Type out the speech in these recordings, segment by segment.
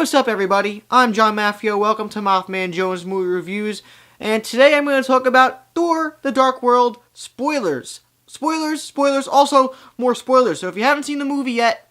what's up everybody? I'm John Maffio, welcome to MaffmanJones Movie Reviews, and today I'm going to talk about Thor, the Dark World, spoilers. Spoilers, also more spoilers, so if you haven't seen the movie yet,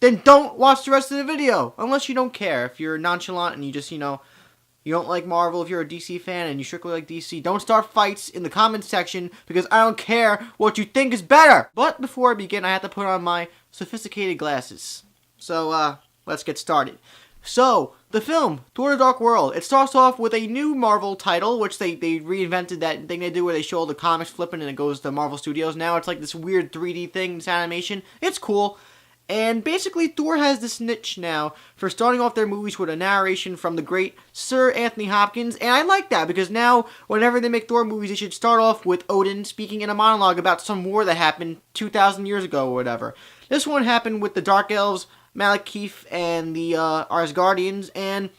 then don't watch the rest of the video, unless you don't care. If you're nonchalant and you just, you don't like Marvel, if you're a DC fan and you strictly like DC, don't start fights in the comments section, because I don't care what you think is better! But before I begin, I have to put on my sophisticated glasses. So, let's get started. So, the film, Thor the Dark World, it starts off with a new Marvel title, which they reinvented that thing they do where they show all the comics flipping and it goes to Marvel Studios. Now it's like this weird 3D thing, this animation. It's cool. And basically, Thor has this niche now for starting off their movies with a narration from the great Sir Anthony Hopkins. And I like that, because now, whenever they make Thor movies, they should start off with Odin speaking in a monologue about some war that happened 2,000 years ago or whatever. This one happened with the Dark Elves, Malekith, and the Asgardians, and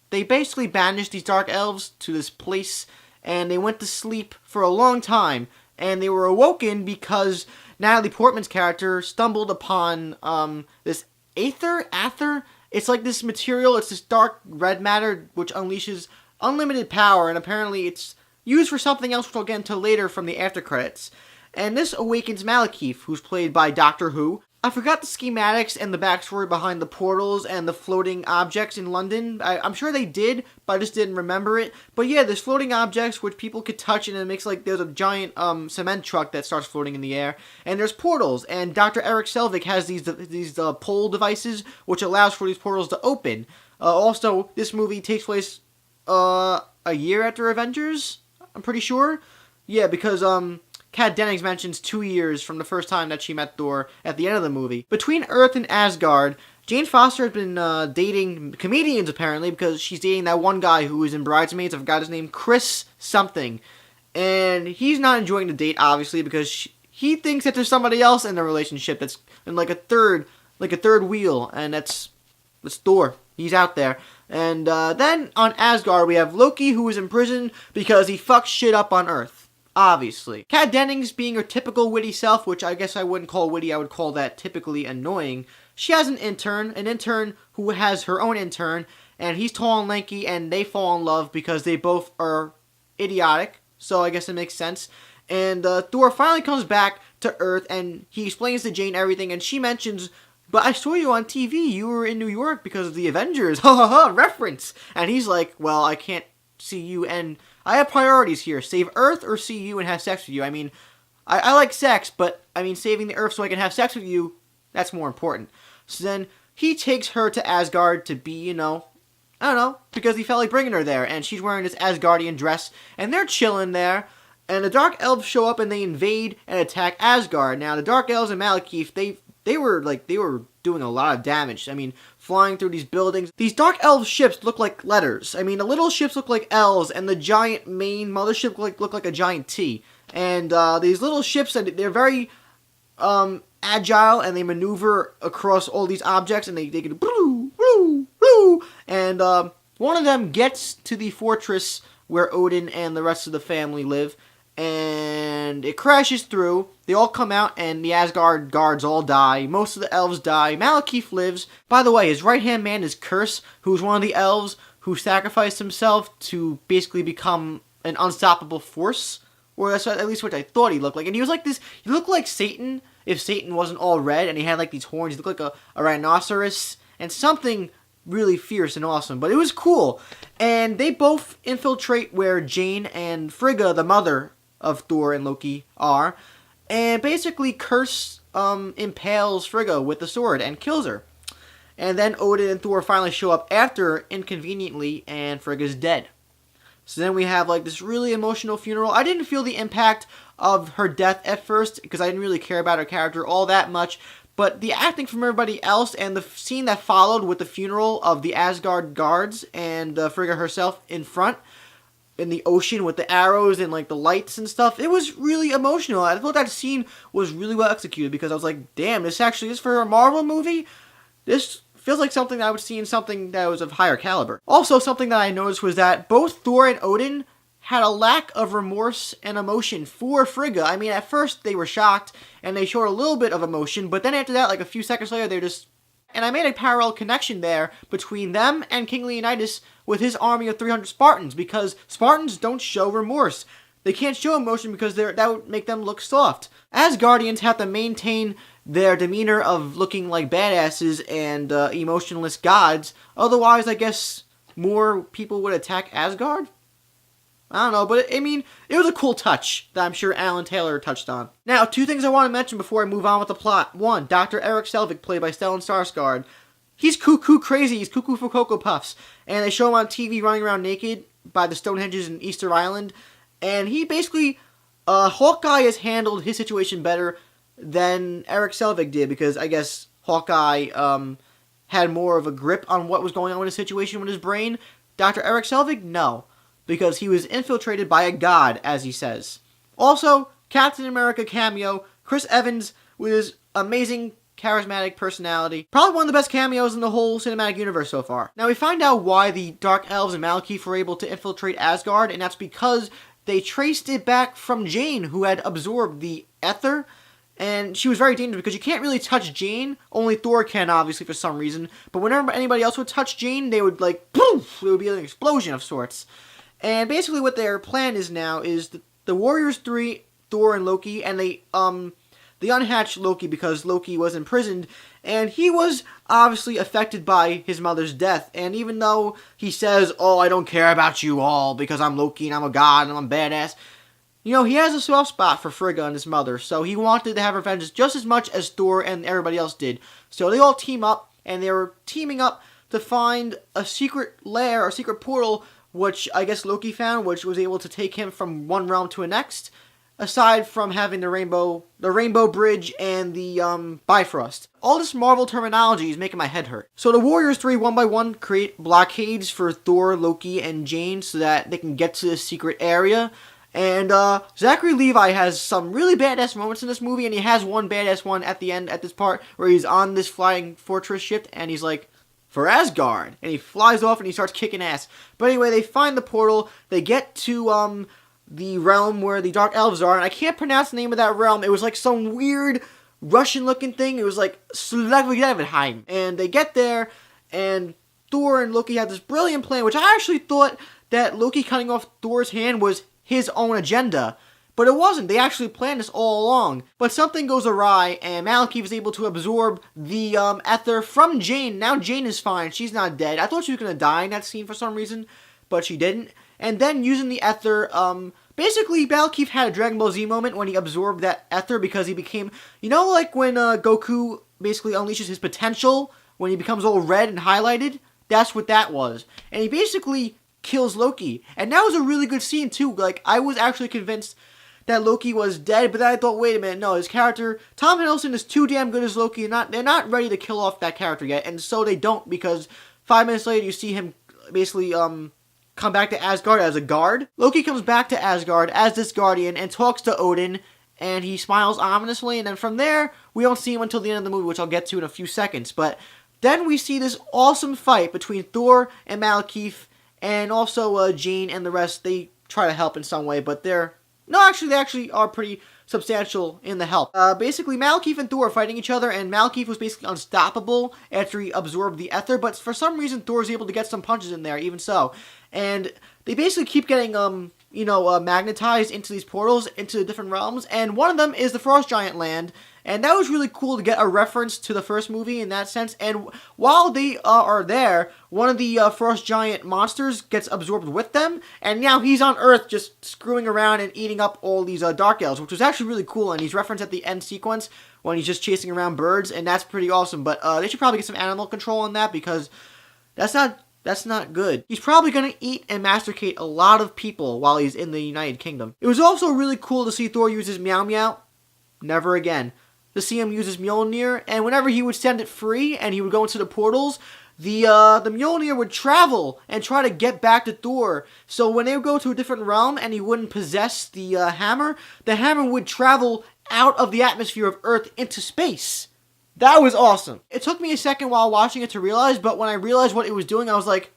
they basically banished these Dark Elves to this place, and they went to sleep for a long time, and they were awoken because Natalie Portman's character stumbled upon this Aether? It's like this material, it's this dark red matter which unleashes unlimited power, and apparently it's used for something else which I'll get into later from the after credits. And this awakens Malekith, who's played by Doctor Who. I forgot the schematics and the backstory behind the portals and the floating objects in London. I'm sure they did, but I just didn't remember it. But yeah, there's floating objects which people could touch, and it makes like there's a giant cement truck that starts floating in the air. And there's portals, and Dr. Eric Selvig has these pole devices which allows for these portals to open. Also, this movie takes place a year after Avengers, I'm pretty sure. Yeah, because Kat Dennings mentions 2 years from the first time that she met Thor at the end of the movie. Between Earth and Asgard, Jane Foster has been dating comedians, apparently, because she's dating that one guy who was in Bridesmaids. I forgot his name, Chris something. And he's not enjoying the date, obviously, because he thinks that there's somebody else in the relationship that's in like a third wheel, and that's Thor. He's out there. And then on Asgard, we have Loki, who is in prison because he fucks shit up on Earth. Obviously. Kat Dennings, being her typical witty self, which I guess I wouldn't call witty, I would call that typically annoying. She has an intern who has her own intern, and he's tall and lanky, and they fall in love because they both are idiotic, so I guess it makes sense. And Thor finally comes back to Earth, and he explains to Jane everything, and she mentions, "But I saw you on TV, you were in New York because of the Avengers, ha ha ha, reference!" And he's like, "Well, I can't see you, and I have priorities here. Save Earth or see you and have sex with you. I mean, I like sex, but, I mean, saving the Earth so I can have sex with you, that's more important." So then, he takes her to Asgard to be, I don't know, because he felt like bringing her there, and she's wearing this Asgardian dress, and they're chilling there, and the Dark Elves show up and they invade and attack Asgard. Now, the Dark Elves and Malekith, they were doing a lot of damage. I mean, flying through these buildings. These Dark Elf ships look like letters. I mean, the little ships look like L's, and the giant main mothership look like a giant T. And these little ships, they're very agile, and they maneuver across all these objects, and they can blue, blue, blue. And one of them gets to the fortress where Odin and the rest of the family live, and it crashes through. They all come out, and the Asgard guards all die. Most of the elves die. Malekith lives. By the way, his right-hand man is Curse, who's one of the elves who sacrificed himself to basically become an unstoppable force. Or that's at least what I thought he looked like. And he was like this, he looked like Satan, if Satan wasn't all red, and he had like these horns. He looked like a rhinoceros, and something really fierce and awesome. But it was cool. And they both infiltrate where Jane and Frigga, the mother of Thor and Loki, are, and basically Curse impales Frigga with the sword and kills her. And then Odin and Thor finally show up after, inconveniently, and Frigga's dead. So then we have like this really emotional funeral. I didn't feel the impact of her death at first, because I didn't really care about her character all that much, but the acting from everybody else and the scene that followed with the funeral of the Asgard guards and Frigga herself in front, in the ocean with the arrows and like the lights and stuff, it was really emotional. I thought that scene was really well executed, because I was like, damn, this actually is for a Marvel movie? This feels like something that I would see in something that was of higher caliber. Also, something that I noticed was that both Thor and Odin had a lack of remorse and emotion for Frigga. I mean, at first they were shocked and they showed a little bit of emotion, but then after that, like a few seconds later, they're just And I made a parallel connection there between them and King Leonidas with his army of 300 Spartans, because Spartans don't show remorse. They can't show emotion because that would make them look soft. Asgardians have to maintain their demeanor of looking like badasses and emotionless gods. Otherwise, I guess more people would attack Asgard? I don't know, but it was a cool touch that I'm sure Alan Taylor touched on. Now, 2 things I want to mention before I move on with the plot. 1, Dr. Eric Selvig, played by Stellan Skarsgård. He's cuckoo crazy. He's cuckoo for Cocoa Puffs. And they show him on TV running around naked by the Stonehenges in Easter Island. And he basically, Hawkeye has handled his situation better than Eric Selvig did, because I guess Hawkeye had more of a grip on what was going on with his situation with his brain. Dr. Eric Selvig, no, because he was infiltrated by a god, as he says. Also, Captain America cameo, Chris Evans with his amazing charismatic personality. Probably one of the best cameos in the whole cinematic universe so far. Now we find out why the Dark Elves and Malekith were able to infiltrate Asgard, and that's because they traced it back from Jane, who had absorbed the ether. And she was very dangerous because you can't really touch Jane. Only Thor can, obviously, for some reason. But whenever anybody else would touch Jane, they would, like, poof! It would be an explosion of sorts. And basically what their plan is now is the Warriors 3, Thor and Loki, and they unhatched Loki because Loki was imprisoned. And he was obviously affected by his mother's death. And even though he says, oh, I don't care about you all because I'm Loki and I'm a god and I'm badass, you know, he has a soft spot for Frigga and his mother, so he wanted to have revenge just as much as Thor and everybody else did. So they all team up, and they were teaming up to find a secret lair, a secret portal, which I guess Loki found, which was able to take him from one realm to the next, aside from having the Rainbow Bridge and the Bifrost. All this Marvel terminology is making my head hurt. So the Warriors 3, one by one, create blockades for Thor, Loki, and Jane so that they can get to this secret area. And Zachary Levi has some really badass moments in this movie, and he has one badass one at the end, at this part, where he's on this flying fortress ship, and he's like, for Asgard! And he flies off and he starts kicking ass. But anyway, they find the portal, they get to the realm where the Dark Elves are, and I can't pronounce the name of that realm. It was like some weird Russian-looking thing. It was like Slagvigenheim. And they get there, and Thor and Loki have this brilliant plan, which I actually thought that Loki cutting off Thor's hand was his own agenda, but it wasn't. They actually planned this all along. But something goes awry, and Malekith was able to absorb the ether from Jane. Now Jane is fine. She's not dead. I thought she was going to die in that scene for some reason, but she didn't. And then using the ether, basically Malekith had a Dragon Ball Z moment when he absorbed that ether, because he became, you know, like when Goku basically unleashes his potential when he becomes all red and highlighted? That's what that was. And he basically kills Loki. And that was a really good scene too. Like, I was actually convinced that Loki was dead, but then I thought, wait a minute, no, his character, Tom Hiddleston is too damn good as Loki, and they're not ready to kill off that character yet, and so they don't, because 5 minutes later you see him basically come back to Asgard as a guard. Loki comes back to Asgard as this guardian and talks to Odin, and he smiles ominously, and then from there, we don't see him until the end of the movie, which I'll get to in a few seconds, but then we see this awesome fight between Thor and Malekith, and also Jane and the rest. They try to help in some way, but they actually are pretty substantial in the help. Basically, Malekith and Thor are fighting each other, and Malekith was basically unstoppable after he absorbed the ether, but for some reason, Thor was able to get some punches in there, even so. And they basically keep getting, magnetized into these portals, into the different realms, and one of them is the Frost Giant land, and that was really cool to get a reference to the first movie in that sense. And while they are there, one of the Frost Giant monsters gets absorbed with them, and now he's on Earth just screwing around and eating up all these Dark Elves, which was actually really cool, and he's referenced at the end sequence when he's just chasing around birds, and that's pretty awesome. But they should probably get some animal control on that, because that's not good. He's probably going to eat and masticate a lot of people while he's in the United Kingdom. It was also really cool to see Thor use his Meow Meow. Never again. To see him use his Mjolnir, and whenever he would send it free and he would go into the portals, the Mjolnir would travel and try to get back to Thor. So when they would go to a different realm and he wouldn't possess the hammer would travel out of the atmosphere of Earth into space. That was awesome. It took me a second while watching it to realize, but when I realized what it was doing, I was like,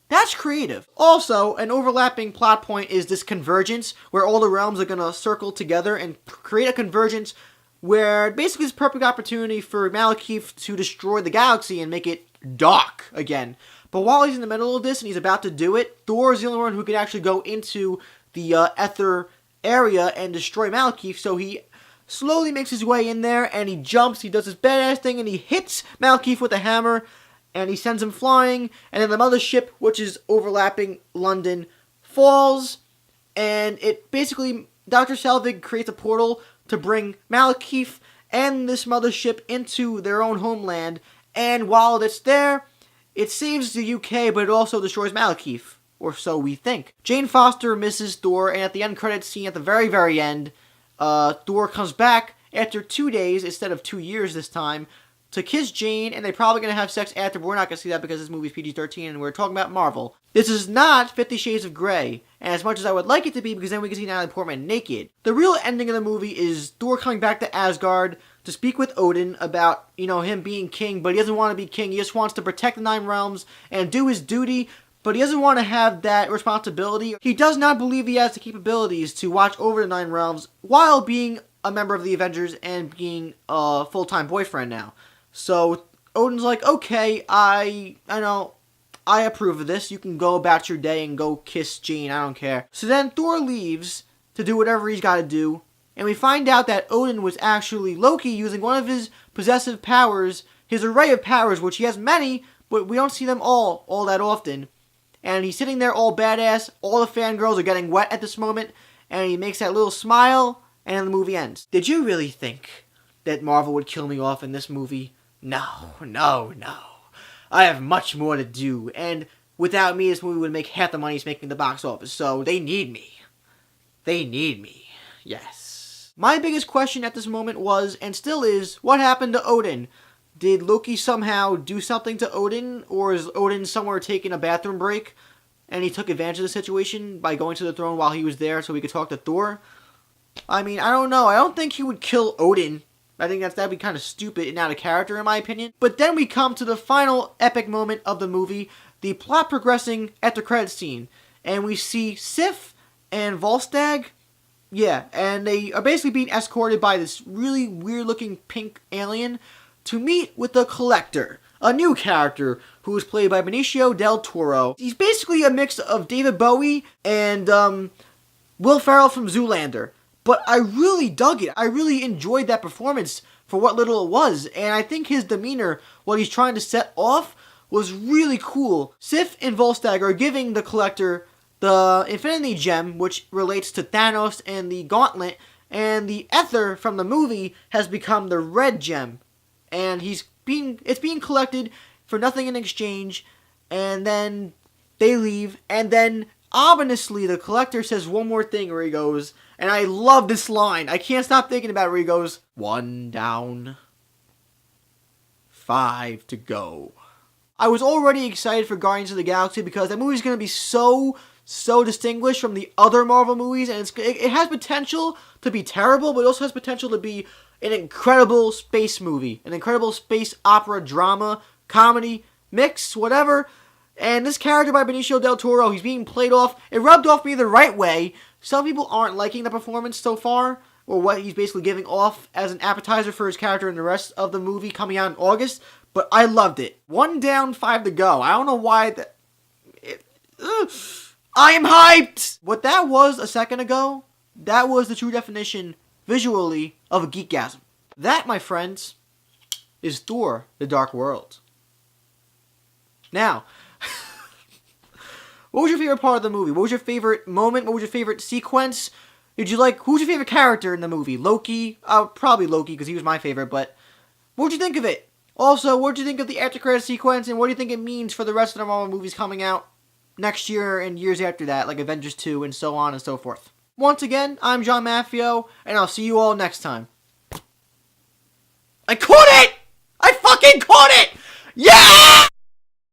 that's creative. Also, an overlapping plot point is this convergence, where all the realms are going to circle together and create a convergence where basically it's a perfect opportunity for Malekith to destroy the galaxy and make it dark again. But while he's in the middle of this and he's about to do it, Thor is the only one who can actually go into the Ether area and destroy Malekith. So he slowly makes his way in there and he jumps, he does this badass thing, and he hits Malekith with a hammer and he sends him flying. And then the mothership, which is overlapping London, falls, and it basically, Dr. Selvig creates a portal to bring Malekith and this mothership into their own homeland. And while it's there, it saves the UK, but it also destroys Malekith, or so we think. Jane Foster misses Thor, and at the end credits scene at the very, very end, Thor comes back after 2 days instead of 2 years this time to kiss Jane, and they're probably going to have sex after, but we're not going to see that because this movie's PG-13 and we're talking about Marvel. This is not 50 Shades of Grey, and as much as I would like it to be, because then we can see Natalie Portman naked. The real ending of the movie is Thor coming back to Asgard to speak with Odin about, him being king, but he doesn't want to be king. He just wants to protect the 9 realms and do his duty, but he doesn't want to have that responsibility. He does not believe he has the capabilities to watch over the 9 realms while being a member of the Avengers and being a full-time boyfriend now. So Odin's like, okay, I approve of this. You can go about your day and go kiss Jane. I don't care. So then Thor leaves to do whatever he's got to do. And we find out that Odin was actually Loki using one of his possessive powers, his array of powers, which he has many, but we don't see them all that often. And he's sitting there all badass. All the fangirls are getting wet at this moment. And he makes that little smile, and then the movie ends. Did you really think that Marvel would kill me off in this movie? No. I have much more to do, and without me, this movie would make half the money it's making in the box office, so they need me. Yes. My biggest question at this moment was, and still is, what happened to Odin? Did Loki somehow do something to Odin, or is Odin somewhere taking a bathroom break, and he took advantage of the situation by going to the throne while he was there so he could talk to Thor? I mean, I don't know. I don't think he would kill Odin. I think that'd be kind of stupid and out of character in my opinion. But then we come to the final epic moment of the movie, the plot progressing at the credits scene. And we see Sif and Volstagg, and they are basically being escorted by this really weird looking pink alien to meet with the Collector, a new character who is played by Benicio del Toro. He's basically a mix of David Bowie and Will Ferrell from Zoolander. But I really dug it. I really enjoyed that performance for what little it was. And I think his demeanor, what he's trying to set off, was really cool. Sif and Volstagg are giving the Collector the Infinity Gem, which relates to Thanos and the Gauntlet. And the Ether from the movie has become the Red Gem. And it's being collected for nothing in exchange. And then they leave. And then, ominously, the Collector says one more thing where he goes... And I love this line. I can't stop thinking about it where he goes, 1 down, 5 to go. I was already excited for Guardians of the Galaxy because that movie's going to be so distinguished from the other Marvel movies. And it has potential to be terrible, but it also has potential to be an incredible space movie. An incredible space opera, drama, comedy, mix, whatever. And this character by Benicio del Toro, he's being played off. It rubbed off me the right way. Some people aren't liking the performance so far, or what he's basically giving off as an appetizer for his character in the rest of the movie coming out in August, but I loved it. 1 down, 5 to go. I don't know why I'm hyped! What that was a second ago, that was the true definition, visually, of a geekgasm. That, my friends, is Thor, the Dark World. Now... What was your favorite part of the movie? What was your favorite moment? What was your favorite sequence? Who's your favorite character in the movie? Loki? Probably Loki, because he was my favorite, but what did you think of it? Also, what did you think of the after credit sequence, and what do you think it means for the rest of the Marvel movies coming out next year and years after that, like Avengers 2 and so on and so forth? Once again, I'm John Maffio, and I'll see you all next time. I caught it! I fucking caught it! Yeah!